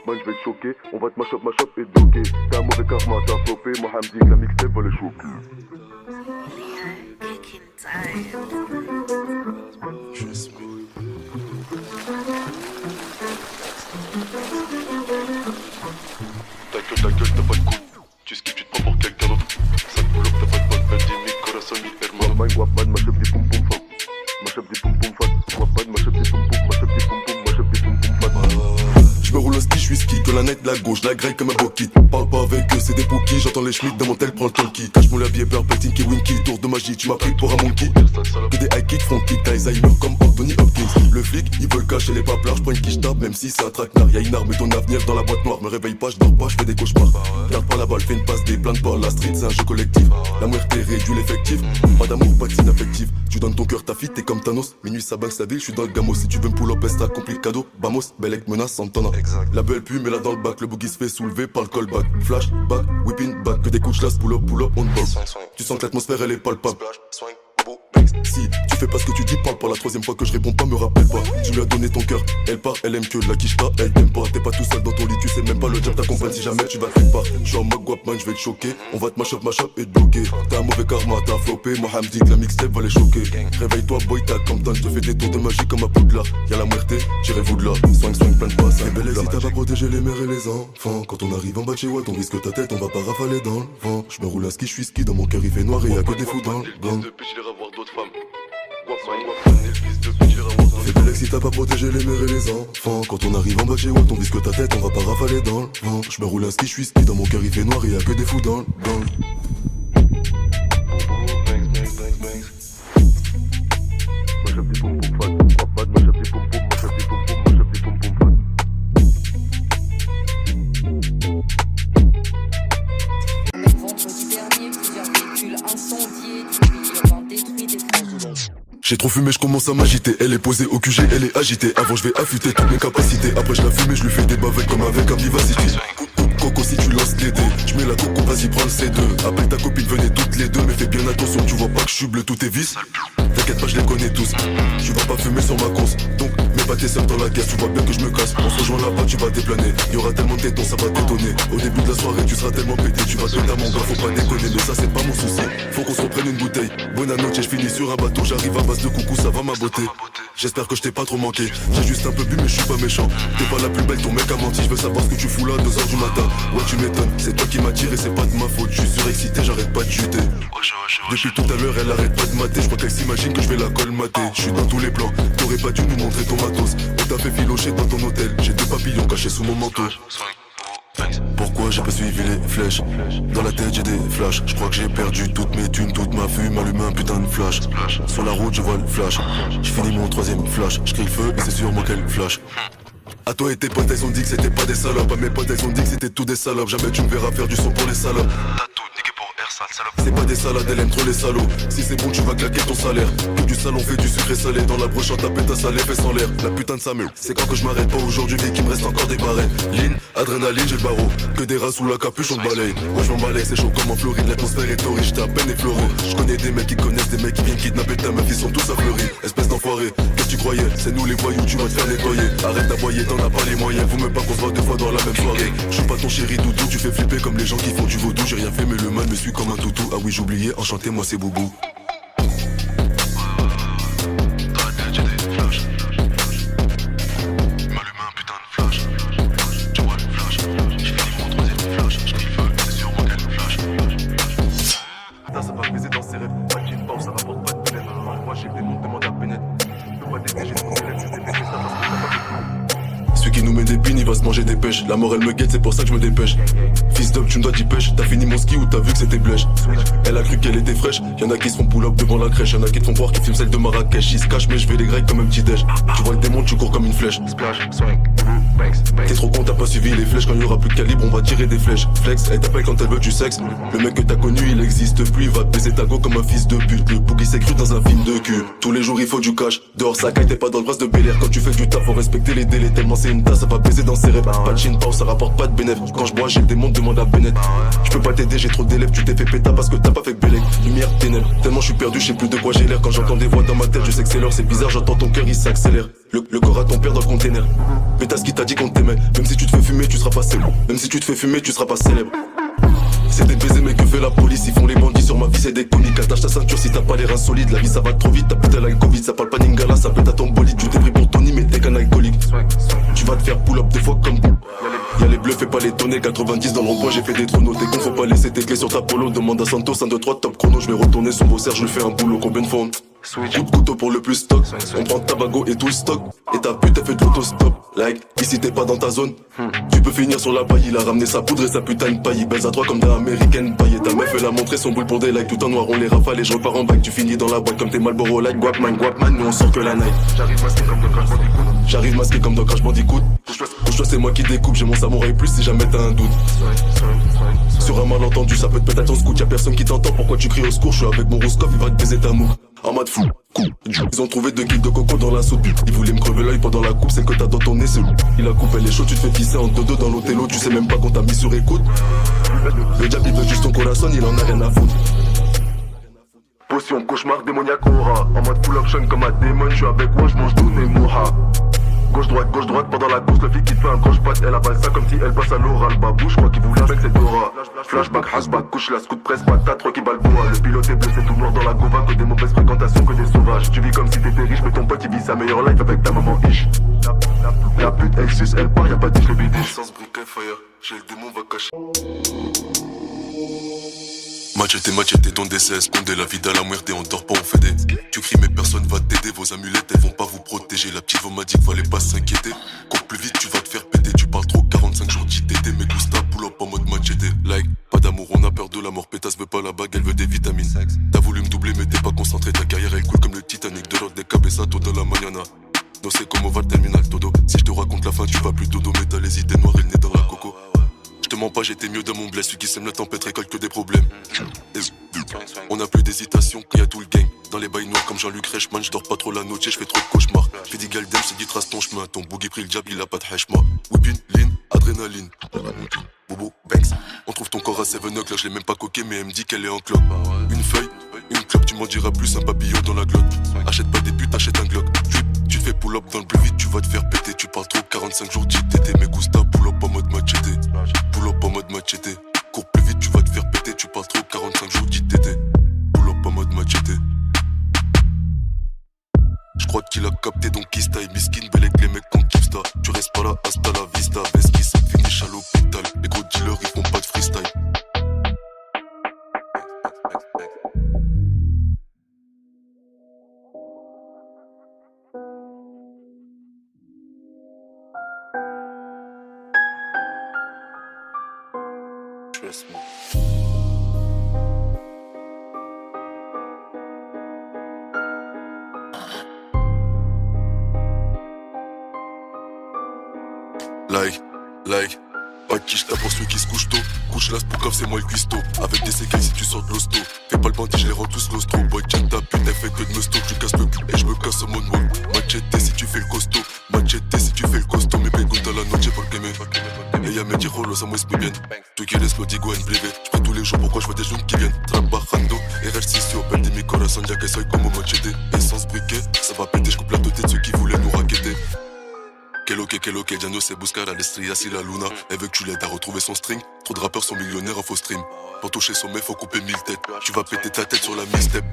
man je vais te choquer. On va te mash up et te bloquer. T'as un mauvais karma, t'as flopé. Moi Hamdi que la mixtape va les choquer. Ta gueule, t'as pas de coupe. Tu skips, tu te prends pour quelqu'un d'autre. Ça te bloque, t'as pas de bonne belle mi corazon, mi hermano. Guapman, mash up des pom pom fat. Mash up des pom pom fat. Guapman, mash up des pom pom, mash up des pom pom, mash up des pom pom fat. J'me roule un ski, j'suis ski, de la night, la gauche, la grille comme un bokit. Parle pas avec eux, c'est des bookies, j'entends les schmitts dans mon tel, prends le talkie. Cache mon labier, purple, tinky, winky, tour de magie, tu m'as pris pour un monkey. Que des high kicks, front kick, t'as Alzheimer comme Anthony Hopkins. Le flic, il veut le cacher, les paplards, j'prends une quiche tape, même si c'est un traquenard. Y'a une arme et ton avenir dans la boîte noire, me réveille pas, j'dors pas, j'fais des cauchemars. Garde pas la balle, fais une passe, des plaintes pas, la street c'est un jeu collectif. La muerte réduit l'effectif, pas d'amour, pas d'inaffectif. Tu donnes ton cœur, ta fille, t'es comme Thanos. Minuit ça banque sa ville, j'suis dans le gamos. Si tu veux me pull up, est complicado. Vamos, Belek menace, Santana. La belle pue, mais là dans le bac, le boogie se fait soulever par le callback. Flash, back, whipping back, que des couches là, pull up, on box. Tu sens que l'atmosphère elle est palpable. Si tu fais pas ce que tu dis, parle pas. La troisième fois que je réponds pas, me rappelle pas. Tu lui as donné ton cœur, elle part, elle aime que la quicheta, elle t'aime pas. T'es pas tout seul dans ton lit, tu sais même pas le job t'accompagne si jamais tu vas quelque part. J'suis en mode guapman, je vais te choquer. On va te mash up et te bloquer. T'as un mauvais karma, t'as flopé. Moi Hamdi, la mixtape va les choquer. Réveille-toi, boy, t'as comme je te fais des tours de magie comme à Poudlard. Y'a la muerte, tirez-vous de là. Swing, plein de passes. Et belle si t'as pas protégé les mères et les enfants. Quand on arrive en bas de chez Watt, on risque ta tête, on va pas rafaler dans le vent. J'me roule un ski, j'suis ski, dans mon cœur il fait noir et y'a que des fous dans le gang. Et belle si t'as pas protégé les mères et les enfants. Quand on arrive en bas de chez Watt, on risque ta tête, on va pas rafaler dans le vent. J'me roule un ski, j'suis ski, dans mon cœur il fait noir et y'a que des fous dans le gang. Mash up des pom pom fat. Guapman, mash up des pom pom, mash up des pom pom, mash up des pom pom fat. Vendredi dernier, plusieurs véhicules incendiés, du avoir détruit des trains. J'ai trop fumé, je commence à m'agiter. Elle est posée au QG, elle est agitée. Avant je vais affûter toutes mes capacités. Après je la fume et je lui fais des bavelles comme avec un vivacity. Coco si tu lances les dés, je mets la coco, vas-y prends le C2. Appelle ta copine, venez toutes les deux. Mais fais bien attention, tu vois pas que je suis bleu, tout est vis. T'inquiète pas, je les connais tous. Tu vas pas fumer sur ma course. Donc mets pas tes sœurs dans la caisse, tu vois bien que je me casse. On se rejoint là-bas, tu vas déplaner. Y'aura tellement de tétons, ça va t'étonner. Au début de la soirée, tu seras tellement pété. Tu vas te dire mon gars, faut pas déconner. Mais ça c'est pas mon souci. Faut qu'on se reprenne une bouteille. Bonne noche, je finis sur un bateau. J'arrive à base de coucou, ça va ma beauté. J'espère que je t'ai pas trop manqué. J'ai juste un peu bu mais je suis pas méchant. T'es pas la plus belle, ton mec a menti. Je veux savoir ce que tu fous là, 2h du matin. Ouais tu m'étonnes, c'est toi qui m'attires et c'est pas de ma faute. Je suis surexcité, j'arrête pas de chuter. Depuis tout à l'heure elle arrête pas de mater. Je crois qu'elle s'imagine que je vais la colmater. Je suis dans tous les plans, t'aurais pas dû nous montrer ton matos. On t'a fait filocher dans ton hôtel. J'ai deux papillons cachés sous mon manteau. Pourquoi j'ai pas suivi les flèches? Dans la tête j'ai des flashs. Je crois que j'ai perdu toutes mes thunes, toute ma fume. Allume un putain de flash. Sur la route je vois le flash. Je finis mon troisième flash. Je crie le feu et c'est sur moi qu'elle flash. À toi et tes potes elles ont dit que c'était pas des salopes. À mes potes elles ont dit que c'était tout des salopes. Jamais tu me verras faire du son pour les salopes. C'est pas des salades, elle aime trop les salauds. Si c'est bon tu vas claquer ton salaire. Que du salon fait du sucré salé. Dans la broche ta pète ta salée fait sans l'air. La putain de sa meule. C'est quand que je m'arrête pas aujourd'hui mais qu'il me reste encore des barrettes. Ligne, adrénaline, j'ai le barreau. Que des rats sous la capuche on balaye. Moi je m'en balaye, c'est chaud comme en Floride. L'atmosphère est horrible, j'étais à peine effleuré. Je connais des mecs qui connaissent des mecs qui viennent kidnapper ta meuf. Ils sont tous affleuris, espèce d'enfoiré. Qu'est-ce que tu croyais? C'est nous les voyous, tu vas te faire nettoyer. Arrête d'aboyer, t'en as pas les moyens. Vous même pas qu'on se voit deux fois dans la même soirée. Je suis pas ton chéri doudou, tu fais flipper comme les gens qui font du vaudou. J'ai rien fait mais le mal me suit comme un toutou. Ah oui j'oubliais, enchanté moi c'est Boubou. Manger des pêches, la mort elle me guette, c'est pour ça que je me dépêche. Fils d'homme, tu me dois d'y pêche. T'as fini mon ski ou t'as vu que c'était blèche? Elle a cru qu'elle était fraîche. Y'en a qui se font pull up devant la crèche. Y'en a qui te font boire, qui filment celle de Marrakech. Ils se cachent, mais je vais les grecs comme un petit déj. Tu vois le démon, tu cours comme une flèche. T'es trop con, t'as pas suivi les flèches. Quand il y aura plus de calibre, on va tirer des flèches. Flex, elle t'appelle quand elle veut du sexe. Le mec que t'as connu, il existe plus. Il va te baiser ta go comme un fils de pute. Le bouc il s'est cru dans un film de cul. Tous les jours il faut du cash. Dehors ça caille, t'es pas dans le bras de Bel Air. Quand tu fais du taf, faut respecter les délais. Tellement c'est une tasse, ça va baiser dans ses rêves. Pas de chin, ça rapporte pas de bénéf. Quand je bois, j'ai des montres, demande à Bennett. Je peux pas t'aider, j'ai trop d'élèves. Tu t'es fait péta parce que t'as pas fait Bélec. Lumière, ténèbres. Tellement je suis perdu, je sais plus de quoi j'ai l'air. Quand j'entends des voix dans ma tête, je sais que c'est l'heure. C'est bizarre, j'entends ton cœur, il s'accélère. le corps à ton père dans le container. Pétasse qui t'a dit qu'on t'aimait. Même si tu te fais fumer, tu seras pas célèbre. Même si tu te fais fumer, tu seras pas célèbre. C'est des baisers mais que fait la police? Ils font les bandits sur ma vie, c'est des comiques. Attache ta ceinture si t'as pas les reins solides. La vie ça va trop vite, ta putain la Covid. Ça parle pas Ningala, ça pète à ton bolide. Tu t'es pris pour Tony mais t'es qu'un alcoolique. Tu vas te faire pull up des fois comme vous. Y'a les bleus, fais pas les tonner. 90 dans le rond-point, j'ai fait des trônes. T'es con, faut pas laisser tes clés sur ta polo. Demande à Santos, 1, 2, 3, top chrono. Je vais retourner son beau serre, je lui fais un boulot. Combien de fois on... Coup de couteau pour le plus stock. On prend Tabago et tout le stock. Et ta pute elle fait de l'autostop. Like, ici t'es pas dans ta zone. Tu peux finir sur la paille. Il a ramené sa poudre et sa putain de paille. Il baise à toi comme des américaines paille. Et ta meuf elle a montré son boule pour des likes. Tout en noir on les rafale et je repars en bac. Tu finis dans la boîte comme tes Marlboro Light. Guapman, nous on sort que la night. J'arrive masqué comme dans Crash Bandicoot. J'arrive masqué comme dans Crash Bandicoot. Couche-toi c'est moi qui découpe. J'ai mon samouraï plus si jamais t'as un doute. Sur un malentendu ça peut te péter ton scout. Y'a personne qui t'entend, pourquoi tu cries au secours? Je suis avec mon Rouskov, il va te baiser ta mou. En mode fou, coup. Ils ont trouvé 2 kilos de coco dans la soupe. Ils voulaient me crever l'œil pendant la coupe, celle que t'as dans ton nez, c'est loup. Il a coupé les chauds, tu te fais pisser en dodo dans l'hôtello. Tu sais même pas qu'on t'a mis sur écoute. Le diable il veut juste ton corazon, il en a rien à foutre. Potion, cauchemar, démoniaque, aura. En mode full option comme un démon, je suis avec moi, je mange tout et mourra. Gauche droite, pendant la course, le flic qui te fait un croche-patte. Elle avale ça comme si elle passe à l'oral. Babou, je crois qu'il voulait avec cette aura. Flashback, hashback, couche la scout presse, patate, Rocky Balboa. Le pilote est bleu, c'est tout noir dans la gova. Que des mauvaises fréquentations, que des sauvages. Tu vis comme si t'étais riche, mais ton pote il vit sa meilleure life avec ta maman ish. La pute, elle suce, elle part, y'a pas de le bidiche. Sans briquet, fire, j'ai le démon, va cacher. Machete, ton décès, escondez la vie à la muerte, on dort pas, on fait des. Tu cries mais personne va t'aider, vos amulettes elles vont pas vous protéger. La petite m'a dit qu'il fallait pas s'inquiéter. Cours plus vite, tu vas te faire péter, tu parles trop, 45 jours d'ITT. Mais Gusta pull up en mode machete. Like, pas d'amour, on a peur de la mort, pétasse veut pas la bague, elle veut des vitamines. T'as voulu me doubler mais t'es pas concentré, ta carrière elle coule comme le Titanic. De l'ordre des cabezas, todo la mañana. No sé como va le terminal, todo. Si je te raconte la fin, tu vas plus dodo, mais t'as les idées noires et le nez dans la coco. Je te mens pas, j'étais mieux dans mon blesse. Celui qui sème la tempête récolte que des problèmes. On a plus d'hésitation quand y a tout le gang. Dans les bails noirs comme Jean-Luc Reichmann, je dors pas trop la noche, je fais trop de cauchemars. Fais des galdem, c'est dit trace ton chemin. Ton boogie pris le diable, il a pas de hachma. Whippin, lean, adrénaline. Bobo, Banks. On trouve ton corps à 7-Up, là je l'ai même pas coqué, mais elle me dit qu'elle est en clope. Une feuille, une clope, tu m'en diras plus, un papillon dans la glotte. Achète pas des putes, achète un Glock. Tu te fais pull up dans le bleu vite, tu vas te faire péter. Tu parles trop, 45 jours d'ITT. Mais Gusta, pull up en mode machete. Pull up en mode machete. Cours plus vite, tu vas te faire péter. Tu parles trop, 45 jours d'ITT. Pull up en mode machete. Je crois qu'il a capté donc qui style. Miskin, bel avec les mecs qu'on kiffe ça. Tu restes pas là, hasta la vista. Vest qui s'est finish à l'hôpital. Les gros dealers ils font pas de freestyle. Trust me. Like, pas de quiche là pour celui qui se couche tôt. Couche là, Spookov, c'est moi le cuistot. Avec des séquelles si tu sors de l'hosto. Fais pas le bandit, je les rends tous l'ostro. Boy, check ta pute, elle fait que de me stock. Tu casses le cul et je me casse au moonwalk. Machete si tu fais le costaud. Machete si tu fais le costaud. Me pregunta la noche por qué me. Ella me dijo los amos muy bien. Tu quieres lo digo en privé. J'prie tous les jours pourquoi je vois des jeunes qui viennent. Trabajando, ejercicio, perdí mi corazón ya que soy como machete. Essence briquet, ça va péter, j'coupe la tête de ceux qui voulaient nous raqueter. Que lo que, ya no se buscar a l'estrella si la luna. Elle veut que tu l'aides à retrouver son string. Trop de rappeurs sont millionnaires en faux stream. Pour toucher son mec, faut couper 1000 têtes. Tu vas péter ta tête sur la mixtape.